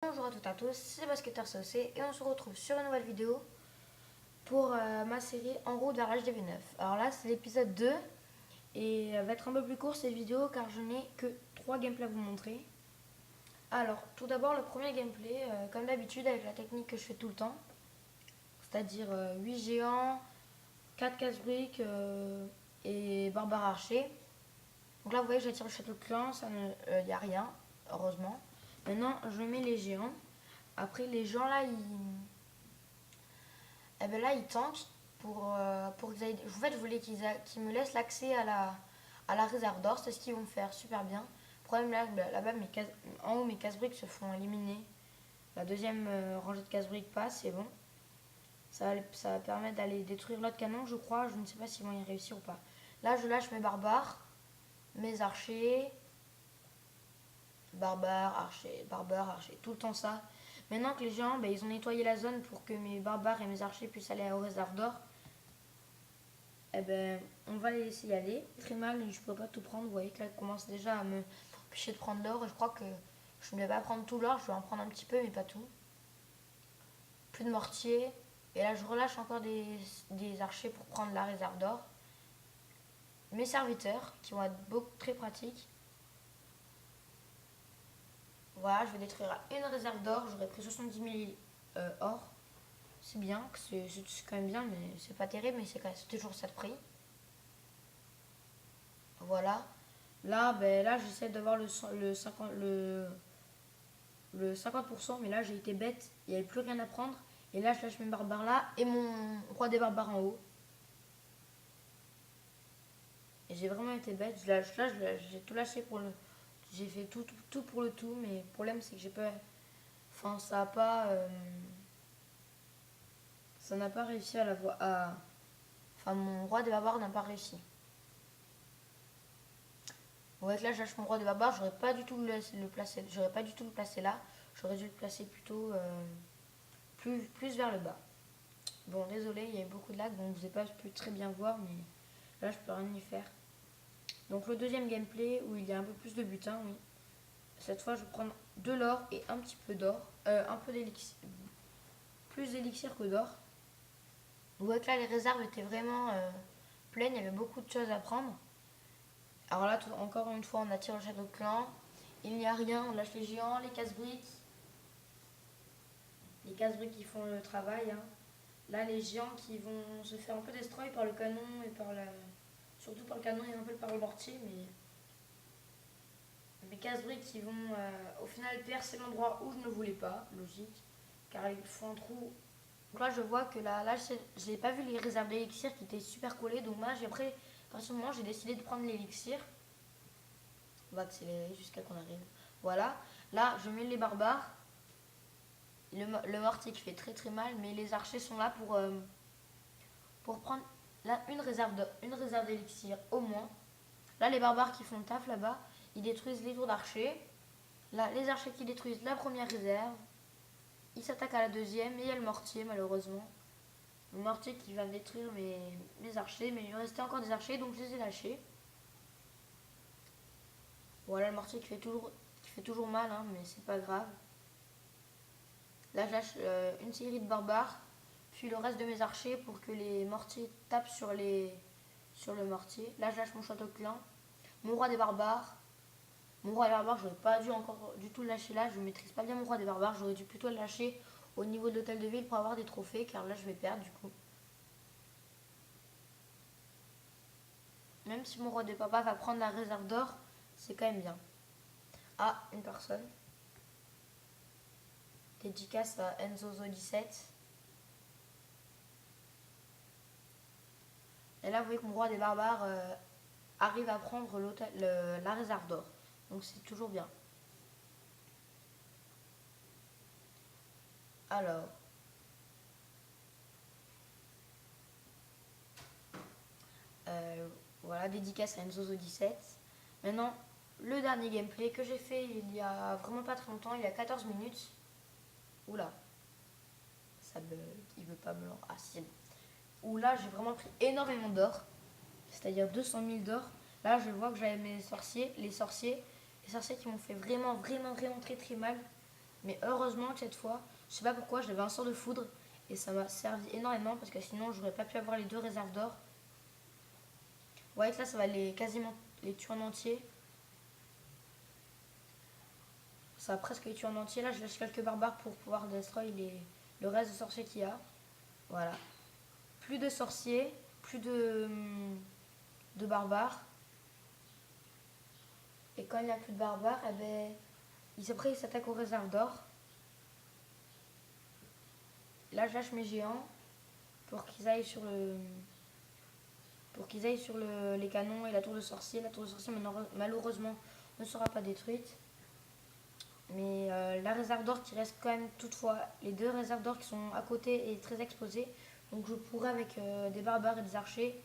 Bonjour à toutes et à tous, c'est Basketteur Saucé et on se retrouve sur une nouvelle vidéo pour ma série En route vers l'HDV9. Alors là c'est l'épisode 2 et elle va être un peu plus court cette vidéo car je n'ai que 3 gameplays à vous montrer. Alors tout d'abord le premier gameplay comme d'habitude avec la technique que je fais tout le temps, c'est-à-dire 8 géants, 4 casse-briques et barbare archer. Donc là vous voyez j'attire le château de clan, il n'y a rien heureusement. Maintenant je mets les géants. Après les gens là ils tentent pour qu'ils aillent. En fait je voulais qu'ils me laissent l'accès à la réserve d'or, c'est ce qu'ils vont faire super bien. Le problème là-bas en haut mes casse-briques se font éliminer. La deuxième rangée de casse-briques passe, c'est bon. Ça va permettre d'aller détruire l'autre canon je crois, je ne sais pas s'ils vont y réussir ou pas. Là je lâche mes barbares, mes archers, barbares, archers, tout le temps ça. Maintenant que les gens, ils ont nettoyé la zone pour que mes barbares et mes archers puissent aller aux réserves d'or, on va les laisser y aller. Très mal, je peux pas tout prendre. Vous voyez que là, il commence déjà à me empêcher de prendre l'or. Et je crois que je ne vais pas prendre tout l'or, je vais en prendre un petit peu, mais pas tout. Plus de mortier. Et là, je relâche encore des archers pour prendre la réserve d'or. Mes serviteurs, qui vont être très pratiques. Voilà, je vais détruire une réserve d'or. J'aurais pris 70 000 or. C'est bien, c'est quand même bien, mais c'est pas terrible, mais c'est toujours ça de prix. Voilà. Là j'essaie d'avoir le 50%, mais là j'ai été bête, il n'y avait plus rien à prendre. Et là je lâche mes barbares là et mon roi des barbares en haut. Et j'ai vraiment été bête, j'ai tout lâché pour le... J'ai fait tout pour le tout, mais le problème c'est que j'ai pas... Enfin ça a pas... Ça n'a pas réussi à la voir... Enfin mon roi des barbares n'a pas réussi. Ouais, là, je lâche mon roi de barbares, j'aurais pas du tout le placer, j'aurais pas du tout le placer là. J'aurais dû le placer plutôt plus vers le bas. Bon, désolé, il y a eu beaucoup de lag, donc vous n'avez pas pu très bien voir, mais là, je peux rien y faire. Donc le deuxième gameplay où il y a un peu plus de butin, oui. Cette fois, je vais prendre de l'or et un petit peu d'or, un peu d'élixir, plus d'élixir que d'or. Vous voyez que là, les réserves étaient vraiment pleines, il y avait beaucoup de choses à prendre. Alors là, encore une fois, on attire le château de clan. Il n'y a rien, on lâche les géants, les casse-briques. Les casse-briques qui font le travail. Hein. Là, les géants qui vont se faire un peu destroy par le canon et par la... Surtout par le canon et un peu par le mortier, mais... Mes casse-briques qui vont au final percer l'endroit où je ne voulais pas, logique. Car ils font un trou. Donc là, je vois que là j'ai pas vu les réserves d'élixir qui étaient super collées. Donc là, après, à partir du moment, j'ai décidé de prendre l'élixir. On va accélérer jusqu'à qu'on arrive. Voilà. Là, je mets les barbares. Le mortier qui fait très très mal, mais les archers sont là pour prendre là une réserve d'élixir au moins. Là, les barbares qui font le taf là-bas, ils détruisent les tours d'archers. Là, les archers qui détruisent la première réserve. Ils s'attaquent à la deuxième et il y a le mortier malheureusement. Le mortier qui va détruire mes archers, mais il me restait encore des archers donc je les ai lâchés. Voilà le mortier qui fait toujours mal, hein, mais c'est pas grave. Là, je lâche une série de barbares, puis le reste de mes archers pour que les mortiers tapent sur le mortier. Là, je lâche mon château de clan, mon roi des barbares. Mon roi des barbares, j'aurais pas dû encore du tout le lâcher là. Je maîtrise pas bien mon roi des barbares. J'aurais dû plutôt le lâcher au niveau de l'hôtel de ville pour avoir des trophées, car là, je vais perdre du coup. Même si mon roi des barbares va prendre la réserve d'or, c'est quand même bien. Ah, une personne. Dédicace à Enzozo17. Et là, vous voyez que mon roi des barbares arrive à prendre la réserve d'or. Donc c'est toujours bien. Alors. Voilà, dédicace à Enzozo17. Maintenant, le dernier gameplay que j'ai fait il y a vraiment pas très longtemps, il y a 14 minutes. Oula. Ça bug, il veut pas me l'en... Ah si. Où là, j'ai vraiment pris énormément d'or. C'est-à-dire 200 000 d'or. Là, je vois que j'avais les sorciers qui m'ont fait vraiment très très mal. Mais heureusement que cette fois, je sais pas pourquoi, j'avais un sort de foudre. Et ça m'a servi énormément parce que sinon j'aurais pas pu avoir les 2 réserves d'or. Vous voyez que là ça va quasiment les tuer en entier. Ça va presque les tuer en entier. Là je lâche quelques barbares pour pouvoir destroy le reste de sorciers qu'il y a. Voilà. Plus de sorciers, plus de barbares. Et quand il n'y a plus de barbares, eh ben, après ils s'attaquent aux réserves d'or. Là je lâche mes géants pour qu'ils aillent sur les canons et la tour de sorcier. La tour de sorcier malheureusement ne sera pas détruite. Mais la réserve d'or qui reste quand même toutefois, les 2 réserves d'or qui sont à côté et très exposées. Donc je pourrais avec des barbares et des archers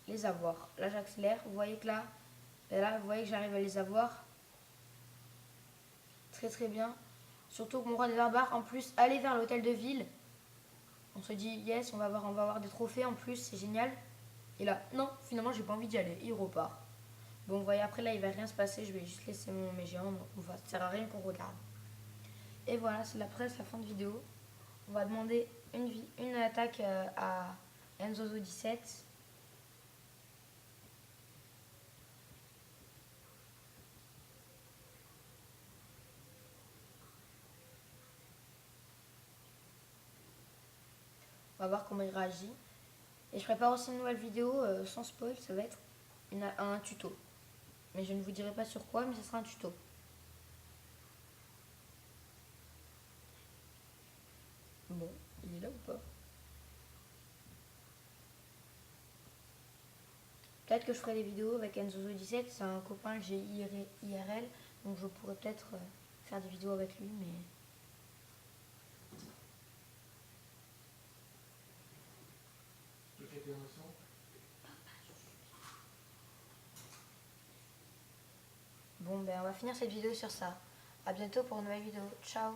les avoir. Là j'accélère, vous voyez que là, vous voyez que j'arrive à les avoir. Très très bien. Surtout que mon roi des barbares en plus aller vers l'hôtel de ville. On se dit yes, on va avoir des trophées en plus, c'est génial. Et là, non, finalement j'ai pas envie d'y aller, il repart. Bon, vous voyez, après là il va rien se passer, je vais juste laisser mes géants, donc ça sert à rien qu'on regarde. Et voilà, c'est la fin de vidéo. On va demander une attaque à Enzozo 17. On va voir comment il réagit. Et je prépare aussi une nouvelle vidéo sans spoil, ça va être un tuto. Mais je ne vous dirai pas sur quoi, mais ce sera un tuto. Bon, il est là ou pas? Peut-être que je ferai des vidéos avec Enzozo17, c'est un copain que j'ai IRL, donc je pourrais peut-être faire des vidéos avec lui, mais... Bon, ben on va finir cette vidéo sur ça. A bientôt pour une nouvelle vidéo. Ciao!